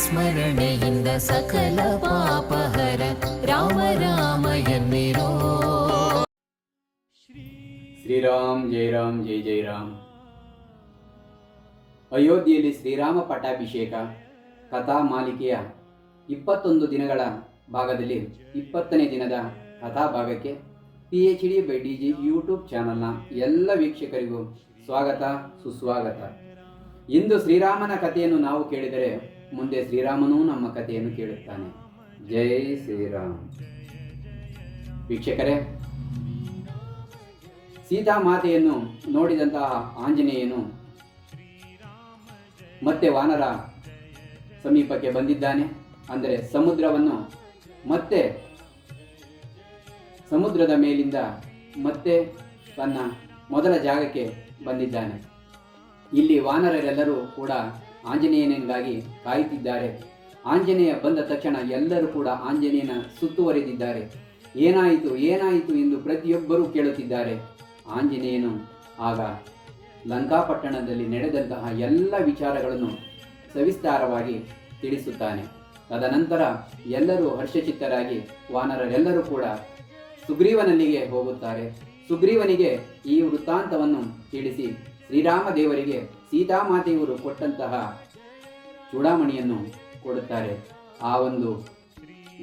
ಸ್ಮರಣೆಯಿಂದ ಸಕಲ ಪಾಪಹರ ರಾಮ ರಾಮ ಎನ್ನಿರೋ. ಶ್ರೀರಾಮ್ ಜೈ ರಾಮ್ ಜೈ ಜೈ ರಾಮ್. ಅಯೋಧ್ಯೆಯಲ್ಲಿ ಶ್ರೀರಾಮ ಪಟ್ಟಾಭಿಷೇಕ ಕಥಾ ಮಾಲಿಕೆಯ 21 ದಿನಗಳ ಭಾಗದಲ್ಲಿ 20ನೇ ದಿನದ ಕಥಾ ಭಾಗಕ್ಕೆ PhD by DG ಯೂಟ್ಯೂಬ್ ಚಾನಲ್ನ ಎಲ್ಲ ವೀಕ್ಷಕರಿಗೂ ಸ್ವಾಗತ ಸುಸ್ವಾಗತ. ಇಂದು ಶ್ರೀರಾಮನ ಕಥೆಯನ್ನು ನಾವು ಕೇಳಿದರೆ ಮುಂದೆ ಶ್ರೀರಾಮನೂ ನಮ್ಮ ಕಥೆಯನ್ನು ಕೇಳುತ್ತಾನೆ. ಜೈ ಶ್ರೀರಾಮ್. ವೀಕ್ಷಕರೇ, ಸೀತಾಮಾತೆಯನ್ನು ನೋಡಿದಂತಹ ಆಂಜನೇಯನು ಮತ್ತೆ ವಾನರ ಸಮೀಪಕ್ಕೆ ಬಂದಿದ್ದಾನೆ. ಅಂದರೆ ಸಮುದ್ರವನ್ನು ಮತ್ತೆ ಸಮುದ್ರದ ಮೇಲಿಂದ ಮತ್ತೆ ತನ್ನ ಮೊದಲ ಜಾಗಕ್ಕೆ ಬಂದಿದ್ದಾನೆ. ಇಲ್ಲಿ ವಾನರರೆಲ್ಲರೂ ಕೂಡ ಆಂಜನೇಯನಿಗಾಗಿ ಕಾಯುತ್ತಿದ್ದಾರೆ. ಆಂಜನೇಯ ಬಂದ ತಕ್ಷಣ ಎಲ್ಲರೂ ಕೂಡ ಆಂಜನೇಯನ ಸುತ್ತುವರೆದಿದ್ದಾರೆ. ಏನಾಯಿತು ಏನಾಯಿತು ಎಂದು ಪ್ರತಿಯೊಬ್ಬರೂ ಕೇಳುತ್ತಿದ್ದಾರೆ. ಆಂಜನೇಯನು ಆಗ ಲಂಕಾಪಟ್ಟಣದಲ್ಲಿ ನಡೆದಂತಹ ಎಲ್ಲ ವಿಚಾರಗಳನ್ನು ಸವಿಸ್ತಾರವಾಗಿ ತಿಳಿಸುತ್ತಾನೆ. ತದನಂತರ ಎಲ್ಲರೂ ಹರ್ಷಚಿತ್ತರಾಗಿ ವಾನರರೆಲ್ಲರೂ ಕೂಡ ಸುಗ್ರೀವನಲ್ಲಿಗೆ ಹೋಗುತ್ತಾರೆ. ಸುಗ್ರೀವನಿಗೆ ಈ ವೃತ್ತಾಂತವನ್ನು ತಿಳಿಸಿ ಶ್ರೀರಾಮ ದೇವರಿಗೆ ಸೀತಾಮಾತೆಯವರು ಕೊಟ್ಟಂತಹ ಚೂಡಾಮಣಿಯನ್ನು ಕೊಡುತ್ತಾರೆ. ಆ ಒಂದು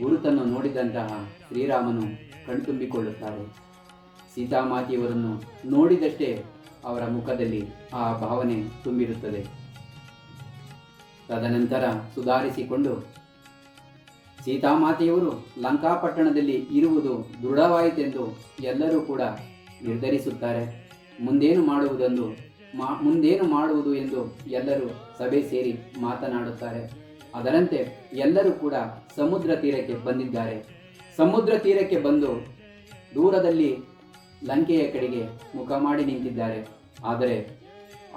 ಗುರುತನ್ನು ನೋಡಿದಂತಹ ಶ್ರೀರಾಮನು ಕಣ್ತುಂಬಿಕೊಳ್ಳುತ್ತಾರೆ. ಸೀತಾಮಾತೆಯವರನ್ನು ನೋಡಿದಷ್ಟೇ ಅವರ ಮುಖದಲ್ಲಿ ಆ ಭಾವನೆ ತುಂಬಿರುತ್ತದೆ. ತದನಂತರ ಸುಧಾರಿಸಿಕೊಂಡು ಸೀತಾಮಾತೆಯವರು ಲಂಕಾಪಟ್ಟಣದಲ್ಲಿ ಇರುವುದು ದೃಢವಾಯಿತೆಂದು ಎಲ್ಲರೂ ಕೂಡ ನಿರ್ಧರಿಸುತ್ತಾರೆ. ಮುಂದೇನು ಮಾಡುವುದು ಎಂದು ಎಲ್ಲರೂ ಸಭೆ ಸೇರಿ ಮಾತನಾಡುತ್ತಾರೆ. ಅದರಂತೆ ಎಲ್ಲರೂ ಕೂಡ ಸಮುದ್ರ ತೀರಕ್ಕೆ ಬಂದಿದ್ದಾರೆ. ಸಮುದ್ರ ತೀರಕ್ಕೆ ಬಂದು ದೂರದಲ್ಲಿ ಲಂಕೆಯ ಕಡೆಗೆ ಮುಖ ಮಾಡಿ ನಿಂತಿದ್ದಾರೆ. ಆದರೆ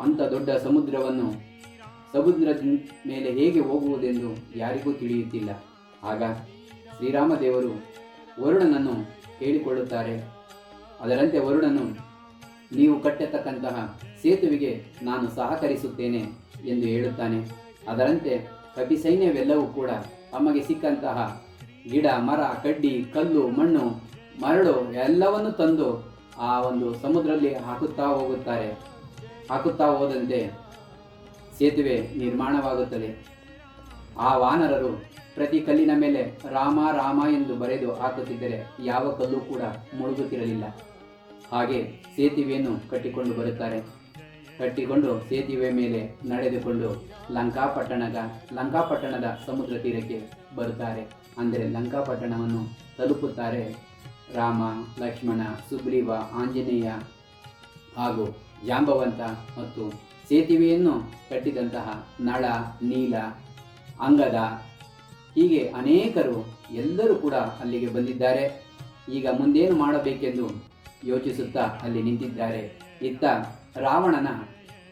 ಅಂಥ ದೊಡ್ಡ ಸಮುದ್ರದ ಮೇಲೆ ಹೇಗೆ ಹೋಗುವುದೆಂದು ಯಾರಿಗೂ ತಿಳಿಯುತ್ತಿಲ್ಲ. ಆಗ ಶ್ರೀರಾಮದೇವರು ವರುಣನನ್ನು ಕೇಳಿಕೊಳ್ಳುತ್ತಾರೆ. ಅದರಂತೆ ವರುಣನು, ನೀವು ಕಟ್ಟತಕ್ಕಂತಹ ಸೇತುವೆಗೆ ನಾನು ಸಹಕರಿಸುತ್ತೇನೆ ಎಂದು ಹೇಳುತ್ತಾನೆ. ಅದರಂತೆ ಕಪಿ ಸೈನ್ಯವೆಲ್ಲವೂ ಕೂಡ ತಮಗೆ ಸಿಕ್ಕಂತಹ ಗಿಡ, ಮರ, ಕಡ್ಡಿ, ಕಲ್ಲು, ಮಣ್ಣು, ಮರಳು ಎಲ್ಲವನ್ನು ತಂದು ಆ ಒಂದು ಸಮುದ್ರದಲ್ಲಿ ಹಾಕುತ್ತಾ ಹೋದಂತೆ ಸೇತುವೆ ನಿರ್ಮಾಣವಾಗುತ್ತದೆ. ಆ ವಾನರರು ಪ್ರತಿ ಕಲ್ಲಿನ ಮೇಲೆ ರಾಮ ರಾಮ ಎಂದು ಬರೆದು ಹಾಕುತ್ತಿದ್ದರೆ ಯಾವ ಕಲ್ಲು ಕೂಡ ಮುಳುಗುತ್ತಿರಲಿಲ್ಲ. ಹಾಗೆ ಸೇತುವೆಯನ್ನು ಕಟ್ಟಿಕೊಂಡು ಬರುತ್ತಾರೆ. ಕಟ್ಟಿಕೊಂಡು ಸೇತುವೆ ಮೇಲೆ ನಡೆದುಕೊಂಡು ಲಂಕಾಪಟ್ಟಣದ ಸಮುದ್ರ ತೀರಕ್ಕೆ ಬರುತ್ತಾರೆ. ಅಂದರೆ ಲಂಕಾಪಟ್ಟಣವನ್ನು ತಲುಪುತ್ತಾರೆ. ರಾಮ, ಲಕ್ಷ್ಮಣ, ಸುಗ್ರೀವ, ಆಂಜನೇಯ ಹಾಗೂ ಜಾಂಬವಂತ ಮತ್ತು ಸೇತುವೆಯನ್ನು ಕಟ್ಟಿದಂತಹ ನಳ, ನೀಲ, ಅಂಗದ ಹೀಗೆ ಅನೇಕರು ಎಲ್ಲರೂ ಕೂಡ ಅಲ್ಲಿಗೆ ಬಂದಿದ್ದಾರೆ. ಈಗ ಮುಂದೇನು ಮಾಡಬೇಕೆಂದು ಯೋಚಿಸುತ್ತಾ ಅಲ್ಲಿ ನಿಂತಿದ್ದಾರೆ. ಇತ್ತ ರಾವಣನ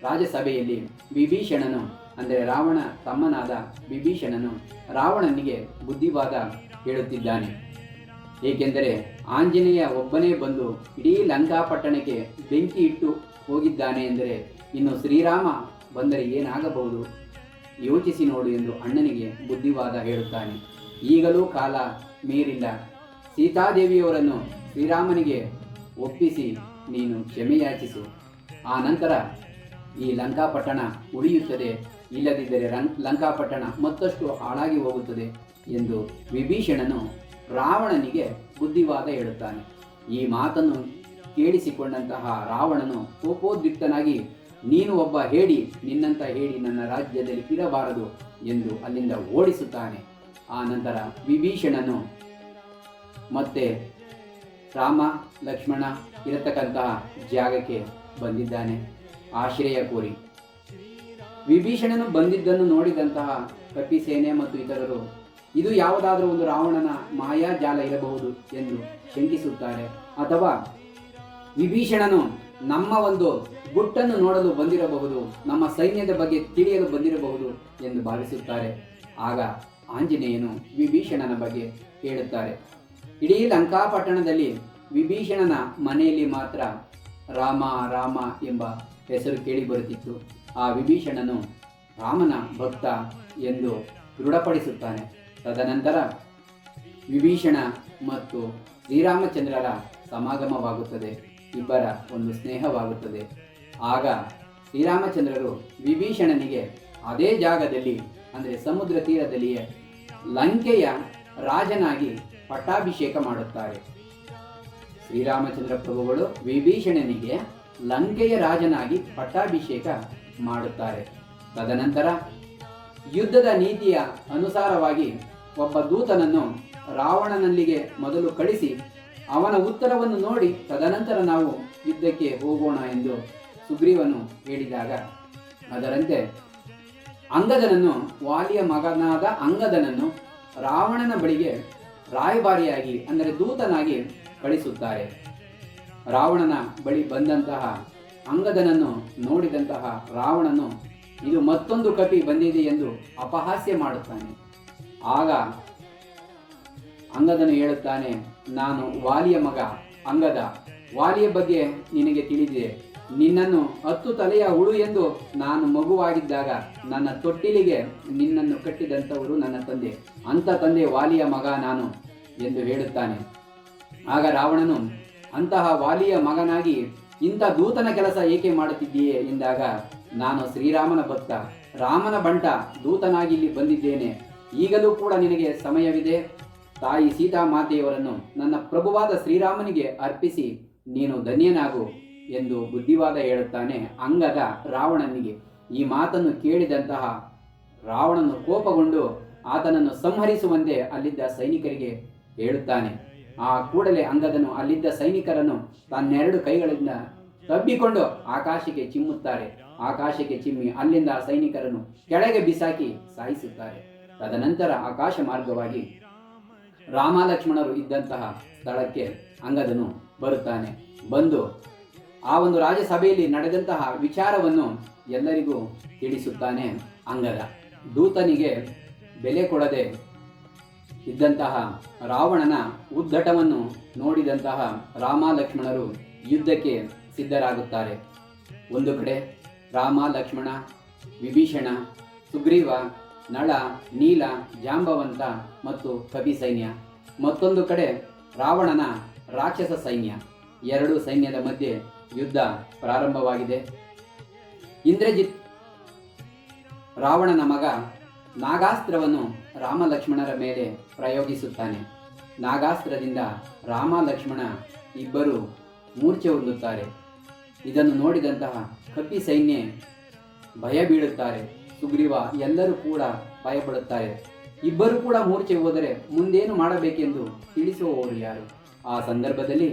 ರಾಜಸಭೆಯಲ್ಲಿ ವಿಭೀಷಣನು, ಅಂದರೆ ರಾವಣ ತಮ್ಮನಾದ ವಿಭೀಷಣನು ರಾವಣನಿಗೆ ಬುದ್ಧಿವಾದ ಹೇಳುತ್ತಿದ್ದಾನೆ. ಏಕೆಂದರೆ ಆಂಜನೇಯ ಒಬ್ಬನೇ ಬಂದು ಇಡೀ ಲಂಕಾಪಟ್ಟಣಕ್ಕೆ ಬೆಂಕಿ ಇಟ್ಟು ಹೋಗಿದ್ದಾನೆ ಎಂದರೆ ಇನ್ನು ಶ್ರೀರಾಮ ಬಂದರೆ ಏನಾಗಬಹುದು, ಯೋಚಿಸಿ ನೋಡು ಎಂದು ಅಣ್ಣನಿಗೆ ಬುದ್ಧಿವಾದ ಹೇಳುತ್ತಾನೆ. ಈಗಲೂ ಕಾಲ ಮೀರಿಲ್ಲ. ಸೀತಾದೇವಿಯವರನ್ನು ಶ್ರೀರಾಮನಿಗೆ ಒಪ್ಪಿಸಿ ನೀನು ಕ್ಷಮೆಯಾಚಿಸು. ಆ ನಂತರ ಈ ಲಂಕಾಪಟ್ಟಣ ಉಳಿಯುತ್ತದೆ, ಇಲ್ಲದಿದ್ದರೆ ಲಂಕಾಪಟ್ಟಣ ಮತ್ತಷ್ಟು ಹಾಳಾಗಿ ಹೋಗುತ್ತದೆ ಎಂದು ವಿಭೀಷಣನು ರಾವಣನಿಗೆ ಬುದ್ಧಿವಾದ ಹೇಳುತ್ತಾನೆ. ಈ ಮಾತನ್ನು ಕೇಳಿಸಿಕೊಂಡಂತಹ ರಾವಣನು ಕೋಪೋದ್ರಿಕ್ತನಾಗಿ, ನೀನು ಒಬ್ಬ ಹೇಡಿ, ನಿನ್ನಂಥ ಹೇಡಿ ನನ್ನ ರಾಜ್ಯದಲ್ಲಿ ಇರಬಾರದು ಎಂದು ಅಲ್ಲಿಂದ ಓಡಿಸುತ್ತಾನೆ. ಆ ನಂತರ ವಿಭೀಷಣನು ಮತ್ತೆ ರಾಮ, ಲಕ್ಷ್ಮಣ ಇರತಕ್ಕಂತಹ ಜಾಗಕ್ಕೆ ಬಂದಿದ್ದಾನೆ ಆಶ್ರಯ ಕೋರಿ. ವಿಭೀಷಣನು ಬಂದಿದ್ದನ್ನು ನೋಡಿದಂತಹ ಕಪಿಸೇನೆ ಮತ್ತು ಇತರರು ಇದು ಯಾವುದಾದರೂ ಒಂದು ರಾವಣನ ಮಾಯಾಜಾಲ ಇರಬಹುದು ಎಂದು ಶಂಕಿಸುತ್ತಾರೆ. ಅಥವಾ ವಿಭೀಷಣನು ನಮ್ಮ ಒಂದು ಗುಟ್ಟನ್ನು ನೋಡಲು ಬಂದಿರಬಹುದು, ನಮ್ಮ ಸೈನ್ಯದ ಬಗ್ಗೆ ತಿಳಿಯಲು ಬಂದಿರಬಹುದು ಎಂದು ಭಾವಿಸುತ್ತಾರೆ. ಆಗ ಆಂಜನೇಯನು ವಿಭೀಷಣನ ಬಗ್ಗೆ ಹೇಳುತ್ತಾರೆ. ಇಡೀ ಲಂಕಾಪಟ್ಟಣದಲ್ಲಿ ವಿಭೀಷಣನ ಮನೆಯಲ್ಲಿ ಮಾತ್ರ ರಾಮ ರಾಮ ಎಂಬ ಹೆಸರು ಕೇಳಿ ಬರುತ್ತಿತ್ತು. ಆ ವಿಭೀಷಣನು ರಾಮನ ಭಕ್ತ ಎಂದು ದೃಢಪಡಿಸುತ್ತಾನೆ. ತದನಂತರ ವಿಭೀಷಣ ಮತ್ತು ಶ್ರೀರಾಮಚಂದ್ರರ ಸಮಾಗಮವಾಗುತ್ತದೆ. ಇಬ್ಬರ ಒಂದು ಸ್ನೇಹವಾಗುತ್ತದೆ. ಆಗ ಶ್ರೀರಾಮಚಂದ್ರರು ವಿಭೀಷಣನಿಗೆ ಅದೇ ಜಾಗದಲ್ಲಿ, ಅಂದರೆ ಸಮುದ್ರ ತೀರದಲ್ಲಿಯೇ ಲಂಕೆಯ ರಾಜನಾಗಿ ಪಟ್ಟಾಭಿಷೇಕ ಮಾಡುತ್ತಾರೆ. ಶ್ರೀರಾಮಚಂದ್ರ ಪ್ರಭುಗಳು ವಿಭೀಷಣನಿಗೆ ಲಂಕೆಯ ರಾಜನಾಗಿ ಪಟ್ಟಾಭಿಷೇಕ ಮಾಡುತ್ತಾರೆ. ತದನಂತರ ಯುದ್ಧದ ನೀತಿಯ ಅನುಸಾರವಾಗಿ ಒಬ್ಬ ದೂತನನ್ನು ರಾವಣನಲ್ಲಿಗೆ ಮೊದಲು ಕಳಿಸಿ ಅವನ ಉತ್ತರವನ್ನು ನೋಡಿ ತದನಂತರ ನಾವು ಯುದ್ಧಕ್ಕೆ ಹೋಗೋಣ ಎಂದು ಸುಗ್ರೀವನು ಹೇಳಿದಾಗ, ಅದರಂತೆ ಅಂಗದನನ್ನು, ವಾಲಿಯ ಮಗನಾದ ಅಂಗದನನ್ನು ರಾವಣನ ಬಳಿಗೆ ರಾಯಭಾರಿಯಾಗಿ, ಅಂದರೆ ದೂತನಾಗಿ ಕಳಿಸುತ್ತಾರೆ. ರಾವಣನ ಬಳಿ ಬಂದಂತಹ ಅಂಗದನನ್ನು ನೋಡಿದಂತಹ ರಾವಣನು ಇದು ಮತ್ತೊಂದು ಕಪಿ ಬಂದಿದೆ ಎಂದು ಅಪಹಾಸ್ಯ ಮಾಡುತ್ತಾನೆ. ಆಗ ಅಂಗದನು ಹೇಳುತ್ತಾನೆ, ನಾನು ವಾಲಿಯ ಮಗ ಅಂಗದ, ವಾಲಿಯ ಬಗ್ಗೆ ನಿನಗೆ ತಿಳಿದಿದೆ. ನಿನ್ನನ್ನು 10 ತಲೆಯ ಹುಳು ಎಂದು ನಾನು ಮಗುವಾಗಿದ್ದಾಗ ನನ್ನ ತೊಟ್ಟಿಲಿಗೆ ನಿನ್ನನ್ನು ಕಟ್ಟಿದಂಥವರು ನನ್ನ ತಂದೆ, ಅಂಥ ತಂದೆ ವಾಲಿಯ ಮಗ ನಾನು ಎಂದು ಹೇಳುತ್ತಾನೆ. ಆಗ ರಾವಣನು, ಅಂತಹ ವಾಲಿಯ ಮಗನಾಗಿ ಇಂಥ ದೂತನ ಕೆಲಸ ಏಕೆ ಮಾಡುತ್ತಿದ್ದೀಯೆ ಎಂದಾಗ, ನಾನು ಶ್ರೀರಾಮನ ಭಕ್ತ, ರಾಮನ ಬಂಟ, ದೂತನಾಗಿ ಇಲ್ಲಿ ಬಂದಿದ್ದೇನೆ. ಈಗಲೂ ಕೂಡ ನಿನಗೆ ಸಮಯವಿದೆ. ತಾಯಿ ಸೀತಾಮಾತೆಯವರನ್ನು ನನ್ನ ಪ್ರಭುವಾದ ಶ್ರೀರಾಮನಿಗೆ ಅರ್ಪಿಸಿ ನೀನು ಧನ್ಯನಾಗು ಎಂದು ಬುದ್ಧಿವಾದ ಹೇಳುತ್ತಾನೆ ಅಂಗದ ರಾವಣನಿಗೆ. ಈ ಮಾತನ್ನು ಕೇಳಿದಂತಹ ರಾವಣನು ಕೋಪಗೊಂಡು ಆತನನ್ನು ಸಂಹರಿಸುವಂತೆ ಅಲ್ಲಿದ್ದ ಸೈನಿಕರಿಗೆ ಹೇಳುತ್ತಾನೆ. ಆ ಕೂಡಲೇ ಅಂಗದನು ಅಲ್ಲಿದ್ದ ಸೈನಿಕರನ್ನು ತನ್ನೆರಡು ಕೈಗಳಿಂದ ತಬ್ಬಿಕೊಂಡು ಆಕಾಶಕ್ಕೆ ಚಿಮ್ಮುತ್ತಾರೆ. ಆಕಾಶಕ್ಕೆ ಚಿಮ್ಮಿ ಅಲ್ಲಿಂದ ಸೈನಿಕರನ್ನು ಕೆಳಗೆ ಬಿಸಾಕಿ ಸಾಯಿಸುತ್ತಾರೆ. ತದನಂತರ ಆಕಾಶ ಮಾರ್ಗವಾಗಿ ರಾಮ ಲಕ್ಷ್ಮಣರು ಇದ್ದಂತಹ ಸ್ಥಳಕ್ಕೆ ಅಂಗದನು ಬರುತ್ತಾನೆ. ಬಂದು ಆ ಒಂದು ರಾಜಸಭೆಯಲ್ಲಿ ನಡೆದಂತಹ ವಿಚಾರವನ್ನು ಎಲ್ಲರಿಗೂ ತಿಳಿಸುತ್ತಾನೆ ಅಂಗದ. ದೂತನಿಗೆ ಬೆಲೆ ಕೊಡದೆ ಇದ್ದಂತಹ ರಾವಣನ ಉದ್ದಟವನ್ನು ನೋಡಿದಂತಹ ರಾಮ ಲಕ್ಷ್ಮಣರು ಯುದ್ಧಕ್ಕೆ ಸಿದ್ಧರಾಗುತ್ತಾರೆ. ಒಂದು ಕಡೆ ರಾಮ, ಲಕ್ಷ್ಮಣ, ವಿಭೀಷಣ, ಸುಗ್ರೀವ, ನಳ, ನೀಲ, ಜಾಂಬವಂತ ಮತ್ತು ಕಪಿ ಸೈನ್ಯ. ಮತ್ತೊಂದು ಕಡೆ ರಾವಣನ ರಾಕ್ಷಸ ಸೈನ್ಯ. ಎರಡು ಸೈನ್ಯದ ಮಧ್ಯೆ ಯುದ್ಧ ಪ್ರಾರಂಭವಾಗಿದೆ. ಇಂದ್ರಜಿತ್ ರಾವಣನ ಮಗ ನಾಗಾಸ್ತ್ರವನ್ನು ರಾಮ ಲಕ್ಷ್ಮಣರ ಮೇಲೆ ಪ್ರಯೋಗಿಸುತ್ತಾನೆ. ನಾಗಾಸ್ತ್ರದಿಂದ ರಾಮ ಲಕ್ಷ್ಮಣ ಇಬ್ಬರು ಮೂರ್ಛೆ ಹೊಂದುತ್ತಾರೆ. ಇದನ್ನು ನೋಡಿದಂತಹ ಕಪಿ ಸೈನ್ಯ ಭಯ ಬೀಳುತ್ತಾರೆ. ಸುಗ್ರೀವ ಎಲ್ಲರೂ ಕೂಡ ಭಯಪಡುತ್ತಾರೆ. ಇಬ್ಬರು ಕೂಡ ಮೂರ್ಛೆ ಹೋದರೆ ಮುಂದೇನು ಮಾಡಬೇಕೆಂದು ತಿಳಿಸುವವರು ಯಾರು? ಆ ಸಂದರ್ಭದಲ್ಲಿ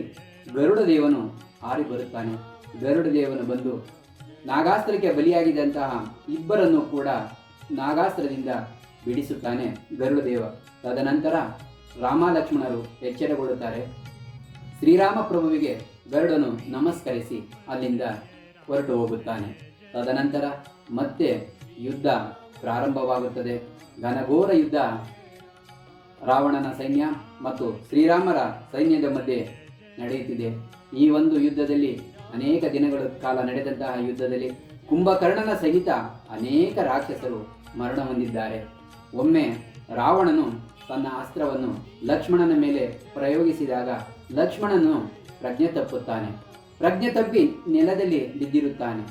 ಗರುಡ ದೇವನು ಹಾರಿ ಬರುತ್ತಾನೆ. ಗರುಡ ದೇವನು ಬಂದು ನಾಗಾಸ್ತ್ರಕ್ಕೆ ಬಲಿಯಾಗಿದ್ದಂತಹ ಇಬ್ಬರನ್ನು ಕೂಡ ನಾಗಾಸ್ತ್ರದಿಂದ ಬಿಡಿಸುತ್ತಾನೆ ಗರುಡ ದೇವ. ತದನಂತರ ರಾಮ ಲಕ್ಷ್ಮಣರು ಎಚ್ಚರಗೊಳ್ಳುತ್ತಾರೆ. ಶ್ರೀರಾಮ ಪ್ರಭುವಿಗೆ ಗರುಡನು ನಮಸ್ಕರಿಸಿ ಅಲ್ಲಿಂದ ಹೊರಟು ಹೋಗುತ್ತಾನೆ. ತದನಂತರ ಮತ್ತೆ ಯುದ್ಧ ಪ್ರಾರಂಭವಾಗುತ್ತದೆ. ಘನಘೋರ ಯುದ್ಧ ರಾವಣನ ಸೈನ್ಯ ಮತ್ತು ಶ್ರೀರಾಮರ ಸೈನ್ಯದ ಮಧ್ಯೆ ನಡೆಯುತ್ತಿದೆ. ಈ ಒಂದು ಯುದ್ಧದಲ್ಲಿ ಅನೇಕ ದಿನಗಳ ಕಾಲ ನಡೆದಂತಹ ಯುದ್ಧದಲ್ಲಿ ಕುಂಭಕರ್ಣನ ಸಹಿತ ಅನೇಕ ರಾಕ್ಷಸರು ಮರಣ ಹೊಂದಿದ್ದಾರೆ. ಒಮ್ಮೆ ರಾವಣನು ತನ್ನ ಅಸ್ತ್ರವನ್ನು ಲಕ್ಷ್ಮಣನ ಮೇಲೆ ಪ್ರಯೋಗಿಸಿದಾಗ ಲಕ್ಷ್ಮಣನು ಪ್ರಜ್ಞೆ ತಪ್ಪುತ್ತಾನೆ. ಪ್ರಜ್ಞೆ ತಪ್ಪಿ ನೆಲದಲ್ಲಿ ಬಿದ್ದಿರುತ್ತಾನೆ.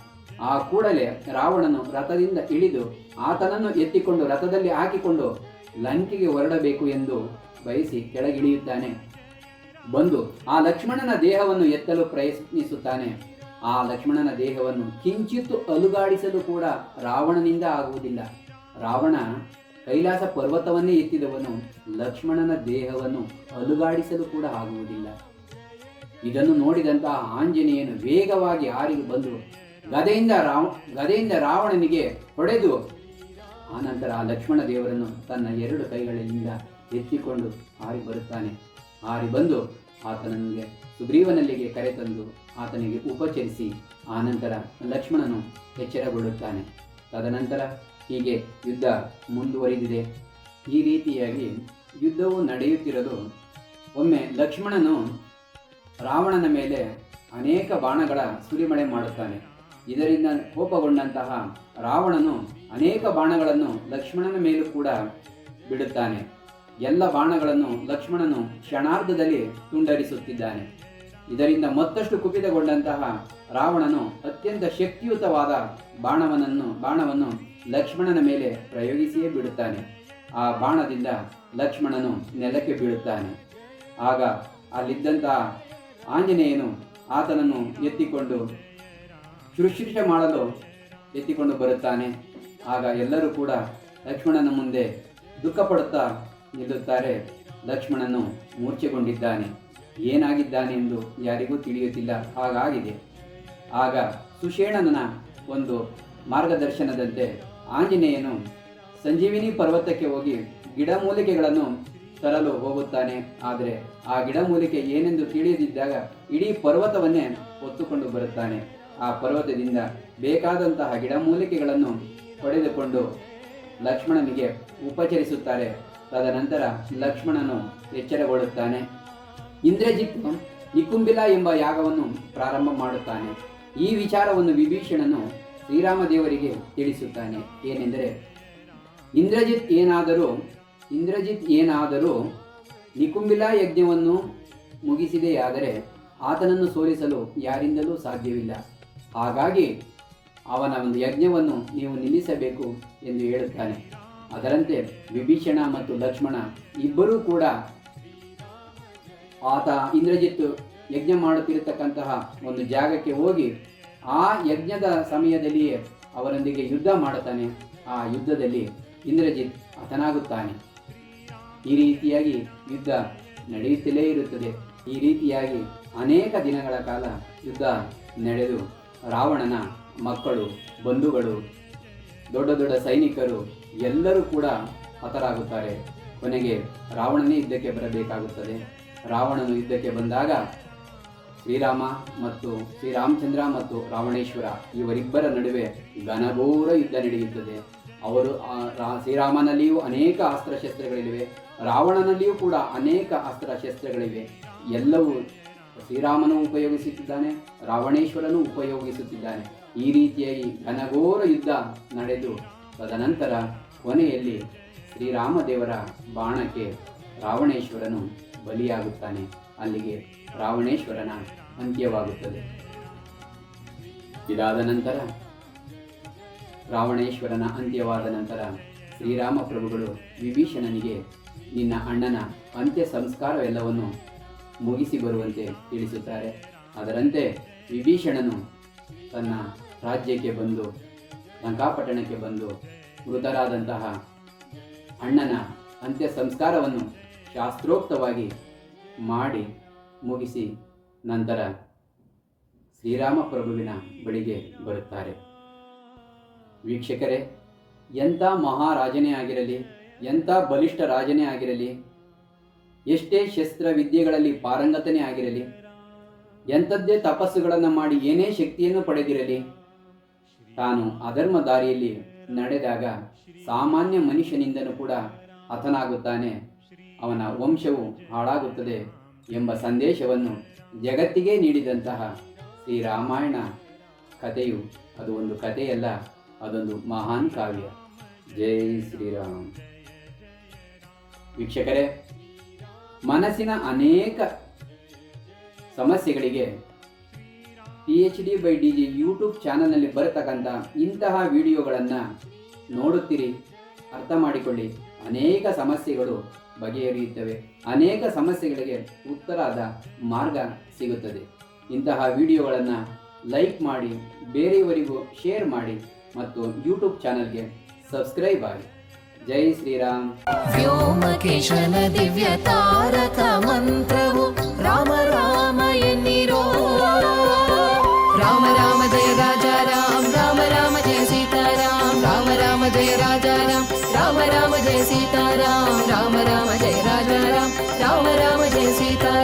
ಆ ಕೂಡಲೇ ರಾವಣನು ರಥದಿಂದ ಇಳಿದು ಆತನನ್ನು ಎತ್ತಿಕೊಂಡು ರಥದಲ್ಲಿ ಹಾಕಿಕೊಂಡು ಲಂಕೆಗೆ ಹೊರಡಬೇಕು ಎಂದು ಬಯಸಿ ಕೆಳಗಿಳಿಯುತ್ತಾನೆ. ಬಂದು ಆ ಲಕ್ಷ್ಮಣನ ದೇಹವನ್ನು ಎತ್ತಲು ಪ್ರಯತ್ನಿಸುತ್ತಾನೆ. ಆ ಲಕ್ಷ್ಮಣನ ದೇಹವನ್ನು ಕಿಂಚಿತ್ತು ಅಲುಗಾಡಿಸಲು ಕೂಡ ರಾವಣನಿಂದ ಆಗುವುದಿಲ್ಲ. ರಾವಣ ಕೈಲಾಸ ಪರ್ವತವನ್ನೇ ಎತ್ತಿದವನು ಲಕ್ಷ್ಮಣನ ದೇಹವನ್ನು ಅಲುಗಾಡಿಸಲು ಕೂಡ ಆಗುವುದಿಲ್ಲ. ಇದನ್ನು ನೋಡಿದಂತಹ ಆಂಜನೇಯನು ವೇಗವಾಗಿ ಹಾರಿ ಬಂದು ಗದೆಯಿಂದ ರಾವಣನಿಗೆ ಹೊಡೆದು ಆನಂತರ ಆ ಲಕ್ಷ್ಮಣ ದೇವರನ್ನು ತನ್ನ ಎರಡು ಕೈಗಳಿಂದ ಎತ್ತಿಕೊಂಡು ಹಾರಿ ಬರುತ್ತಾನೆ. ಹಾರಿ ಬಂದು ಆತನಿಗೆ ಸುಗ್ರೀವನಲ್ಲಿಗೆ ಕರೆತಂದು ಆತನಿಗೆ ಉಪಚರಿಸಿ ಆನಂತರ ಲಕ್ಷ್ಮಣನು ಎಚ್ಚರಗೊಳ್ಳುತ್ತಾನೆ. ತದನಂತರ ಹೀಗೆ ಯುದ್ಧ ಮುಂದುವರಿದಿದೆ. ಈ ರೀತಿಯಾಗಿ ಯುದ್ಧವು ನಡೆಯುತ್ತಿರಲು ಒಮ್ಮೆ ಲಕ್ಷ್ಮಣನು ರಾವಣನ ಮೇಲೆ ಅನೇಕ ಬಾಣಗಳ ಸುರಿಮಳೆ ಮಾಡುತ್ತಾನೆ. ಇದರಿಂದ ಕೋಪಗೊಂಡಂತಹ ರಾವಣನು ಅನೇಕ ಬಾಣಗಳನ್ನು ಲಕ್ಷ್ಮಣನ ಮೇಲೂ ಕೂಡ ಬಿಡುತ್ತಾನೆ. ಎಲ್ಲ ಬಾಣಗಳನ್ನು ಲಕ್ಷ್ಮಣನು ಕ್ಷಣಾರ್ಧದಲ್ಲಿ ತುಂಡರಿಸುತ್ತಿದ್ದಾನೆ. ಇದರಿಂದ ಮತ್ತಷ್ಟು ಕುಪಿತಗೊಂಡಂತಹ ರಾವಣನು ಅತ್ಯಂತ ಶಕ್ತಿಯುತವಾದ ಬಾಣವನ್ನು ಲಕ್ಷ್ಮಣನ ಮೇಲೆ ಪ್ರಯೋಗಿಸಿಯೇ ಬಿಡುತ್ತಾನೆ. ಆ ಬಾಣದಿಂದ ಲಕ್ಷ್ಮಣನು ನೆಲಕ್ಕೆ ಬೀಳುತ್ತಾನೆ. ಆಗ ಅಲ್ಲಿದ್ದಂತಹ ಆಂಜನೇಯನು ಆತನನ್ನು ಎತ್ತಿಕೊಂಡು ಶುಶ್ರೂಷೆ ಮಾಡಲು ಎತ್ತಿಕೊಂಡು ಬರುತ್ತಾನೆ. ಆಗ ಎಲ್ಲರೂ ಕೂಡ ಲಕ್ಷ್ಮಣನ ಮುಂದೆ ದುಃಖಪಡುತ್ತಾ ನಿಲ್ಲುತ್ತಾರೆ. ಲಕ್ಷ್ಮಣನು ಮೂರ್ಛೆಗೊಂಡಿದ್ದಾನೆ, ಏನಾಗಿದ್ದಾನೆ ಎಂದು ಯಾರಿಗೂ ತಿಳಿಯುತ್ತಿಲ್ಲ, ಹಾಗಾಗಿದೆ. ಆಗ ಸುಷೇಣನ ಒಂದು ಮಾರ್ಗದರ್ಶನದಂತೆ ಆಂಜನೇಯನು ಸಂಜೀವಿನಿ ಪರ್ವತಕ್ಕೆ ಹೋಗಿ ಗಿಡಮೂಲಿಕೆಗಳನ್ನು ತರಲು ಹೋಗುತ್ತಾನೆ. ಆದರೆ ಆ ಗಿಡಮೂಲಿಕೆ ಏನೆಂದು ತಿಳಿಯದಿದ್ದಾಗ ಇಡೀ ಪರ್ವತವನ್ನೇ ಹೊತ್ತುಕೊಂಡು ಬರುತ್ತಾನೆ. ಆ ಪರ್ವತದಿಂದ ಬೇಕಾದಂತಹ ಗಿಡಮೂಲಿಕೆಗಳನ್ನು ಪಡೆದುಕೊಂಡು ಲಕ್ಷ್ಮಣನಿಗೆ ಉಪಚರಿಸುತ್ತಾರೆ. ತದನಂತರ ಲಕ್ಷ್ಮಣನು ಎಚ್ಚರಗೊಳ್ಳುತ್ತಾನೆ. ಇಂದ್ರಜಿತ್ ನಿಕುಂಬಿಲ ಎಂಬ ಯಾಗವನ್ನು ಪ್ರಾರಂಭ ಮಾಡುತ್ತಾನೆ. ಈ ವಿಚಾರವನ್ನು ವಿಭೀಷಣನು ಶ್ರೀರಾಮದೇವರಿಗೆ ತಿಳಿಸುತ್ತಾನೆ. ಏನೆಂದರೆ, ಇಂದ್ರಜಿತ್ ಏನಾದರೂ ನಿಕುಂಬಿಲ ಯಜ್ಞವನ್ನು ಮುಗಿಸಿದೆಯಾದರೆ ಆತನನ್ನು ಸೋಲಿಸಲು ಯಾರಿಂದಲೂ ಸಾಧ್ಯವಿಲ್ಲ. ಹಾಗಾಗಿ ಅವನ ಒಂದು ಯಜ್ಞವನ್ನು ನೀವು ನಿಲ್ಲಿಸಬೇಕು ಎಂದು ಹೇಳುತ್ತಾನೆ. ಅದರಂತೆ ವಿಭೀಷಣ ಮತ್ತು ಲಕ್ಷ್ಮಣ ಇಬ್ಬರೂ ಕೂಡ ಆತ ಇಂದ್ರಜಿತ್ ಯಜ್ಞ ಮಾಡುತ್ತಿರತಕ್ಕಂತಹ ಒಂದು ಜಾಗಕ್ಕೆ ಹೋಗಿ ಆ ಯಜ್ಞದ ಸಮಯದಲ್ಲಿಯೇ ಅವರೊಂದಿಗೆ ಯುದ್ಧ ಮಾಡುತ್ತಾನೆ. ಆ ಯುದ್ಧದಲ್ಲಿ ಇಂದ್ರಜಿತ್ ಹತನಾಗುತ್ತಾನೆ. ಈ ರೀತಿಯಾಗಿ ಯುದ್ಧ ನಡೆಯುತ್ತಲೇ ಇರುತ್ತದೆ. ಈ ರೀತಿಯಾಗಿ ಅನೇಕ ದಿನಗಳ ಕಾಲ ಯುದ್ಧ ನಡೆದು ರಾವಣನ ಮಕ್ಕಳು, ಬಂಧುಗಳು, ದೊಡ್ಡ ದೊಡ್ಡ ಸೈನಿಕರು ಎಲ್ಲರೂ ಕೂಡ ಹತರಾಗುತ್ತಾರೆ. ಕೊನೆಗೆ ರಾವಣನೇ ಯುದ್ಧಕ್ಕೆ ಬರಬೇಕಾಗುತ್ತದೆ. ರಾವಣನು ಯುದ್ಧಕ್ಕೆ ಬಂದಾಗ ಶ್ರೀರಾಮಚಂದ್ರ ಮತ್ತು ರಾವಣೇಶ್ವರ ಇವರಿಬ್ಬರ ನಡುವೆ ಘನಘೋರ ಯುದ್ಧ ನಡೆಯುತ್ತದೆ. ಶ್ರೀರಾಮನಲ್ಲಿಯೂ ಅನೇಕ ಅಸ್ತ್ರಶಸ್ತ್ರಗಳಿವೆ, ರಾವಣನಲ್ಲಿಯೂ ಕೂಡ ಅನೇಕ ಅಸ್ತ್ರಶಸ್ತ್ರಗಳಿವೆ. ಎಲ್ಲವೂ ಶ್ರೀರಾಮನು ಉಪಯೋಗಿಸುತ್ತಿದ್ದಾನೆ, ರಾವಣೇಶ್ವರನು ಉಪಯೋಗಿಸುತ್ತಿದ್ದಾನೆ. ಈ ರೀತಿಯಾಗಿ ಘನಘೋರ ಯುದ್ಧ ನಡೆದು ತದನಂತರ ಕೊನೆಯಲ್ಲಿ ಶ್ರೀರಾಮದೇವರ ಬಾಣಕ್ಕೆ ರಾವಣೇಶ್ವರನು ಬಲಿಯಾಗುತ್ತಾನೆ. ಅಲ್ಲಿಗೆ ರಾವಣೇಶ್ವರನ ಅಂತ್ಯವಾಗುತ್ತದೆ. ಇದಾದ ನಂತರ ರಾವಣೇಶ್ವರನ ಅಂತ್ಯವಾದ ನಂತರ ಶ್ರೀರಾಮ ಪ್ರಭುಗಳು ವಿಭೀಷಣನಿಗೆ ನಿನ್ನ ಅಣ್ಣನ ಅಂತ್ಯ ಸಂಸ್ಕಾರವೆಲ್ಲವನ್ನು ಮುಗಿಸಿ ಬರುವಂತೆ ತಿಳಿಸುತ್ತಾರೆ. ಅದರಂತೆ ವಿಭೀಷಣನು ತನ್ನ ರಾಜ್ಯಕ್ಕೆ ಬಂದು ಲಂಕಾಪಟ್ಟಣಕ್ಕೆ ಬಂದು ಮೃತರಾದಂತಹ ಅಣ್ಣನ ಅಂತ್ಯ ಸಂಸ್ಕಾರವನ್ನು ಶಾಸ್ತ್ರೋಕ್ತವಾಗಿ ಮಾಡಿ ಮುಗಿಸಿ ನಂತರ ಶ್ರೀರಾಮ ಪ್ರಭುವಿನ ಬಳಿಗೆ ಬರುತ್ತಾರೆ. ವೀಕ್ಷಕರೇ, ಎಂಥ ಮಹಾರಾಜನೇ ಆಗಿರಲಿ, ಎಂಥ ಬಲಿಷ್ಠ ರಾಜನೇ ಆಗಿರಲಿ, ಎಷ್ಟೇ ಶಸ್ತ್ರವಿದ್ಯೆಗಳಲ್ಲಿ ಪಾರಂಗತನೇ ಆಗಿರಲಿ, ಎಂಥದ್ದೇ ತಪಸ್ಸುಗಳನ್ನು ಮಾಡಿ ಏನೇ ಶಕ್ತಿಯನ್ನು ಪಡೆದಿರಲಿ, ತಾನು ಅಧರ್ಮ ದಾರಿಯಲ್ಲಿ ನಡೆದಾಗ ಸಾಮಾನ್ಯ ಮನುಷ್ಯನಿಂದನೂ ಕೂಡ ಹತನಾಗುತ್ತಾನೆ, ಅವನ ವಂಶವು ಹಾಳಾಗುತ್ತದೆ ಎಂಬ ಸಂದೇಶವನ್ನು ಜಗತ್ತಿಗೆ ನೀಡಿದಂತಹ ಶ್ರೀರಾಮಾಯಣ ಕಥೆಯು ಅದು ಒಂದು ಕಥೆಯಲ್ಲ, ಅದೊಂದು ಮಹಾನ್ ಕಾವ್ಯ. ಜೈ ಶ್ರೀರಾಮ್. ವೀಕ್ಷಕರೇ, ಮನಸ್ಸಿನ ಅನೇಕ ಸಮಸ್ಯೆಗಳಿಗೆ PhD/DG ಯೂಟ್ಯೂಬ್ ಚಾನಲ್ನಲ್ಲಿ ಬರತಕ್ಕಂಥ ಇಂತಹ ವಿಡಿಯೋಗಳನ್ನು ನೋಡುತ್ತೀರಿ, ಅರ್ಥ ಮಾಡಿಕೊಳ್ಳಿ. ಅನೇಕ ಸಮಸ್ಯೆಗಳು ಬಗೆಹರಿಯುತ್ತವೆ, ಅನೇಕ ಸಮಸ್ಯೆಗಳಿಗೆ ಉತ್ತರದ ಮಾರ್ಗ ಸಿಗುತ್ತದೆ. ಇಂತಹ ವಿಡಿಯೋಗಳನ್ನು ಲೈಕ್ ಮಾಡಿ, ಬೇರೆಯವರಿಗೂ ಶೇರ್ ಮಾಡಿ ಮತ್ತು ಯೂಟ್ಯೂಬ್ ಚಾನಲ್ಗೆ ಸಬ್ಸ್ಕ್ರೈಬ್ ಆಗಿ. ಜೈ ಶ್ರೀರಾಮ್. ವ್ಯೋಮಕೇಶನ ದಿವ್ಯ ತಾರಕ ಮಂತ್ರವು ರಾಮ ರಾಮ ಎನ್ನಿರೋ. ರಾಮ ರಾಮ ಜಯ ರಾಜ ರಾಮ್, ರಾಮ ರಾಮ ಜಯ ಸೀತಾರಾಮ್, ರಾಮ ರಾಮ ಜಯ ರಾಜ ರಾಮ್, ರಾಮ ರಾಮ ಜಯ ಸೀತಾರಾಮ್, ರಾಮ ರಾಮ ಜಯ ರಾಜ ರಾಮ್, ರಾಮ ರಾಮ ಜಯ ಸೀತಾರಾಮ್.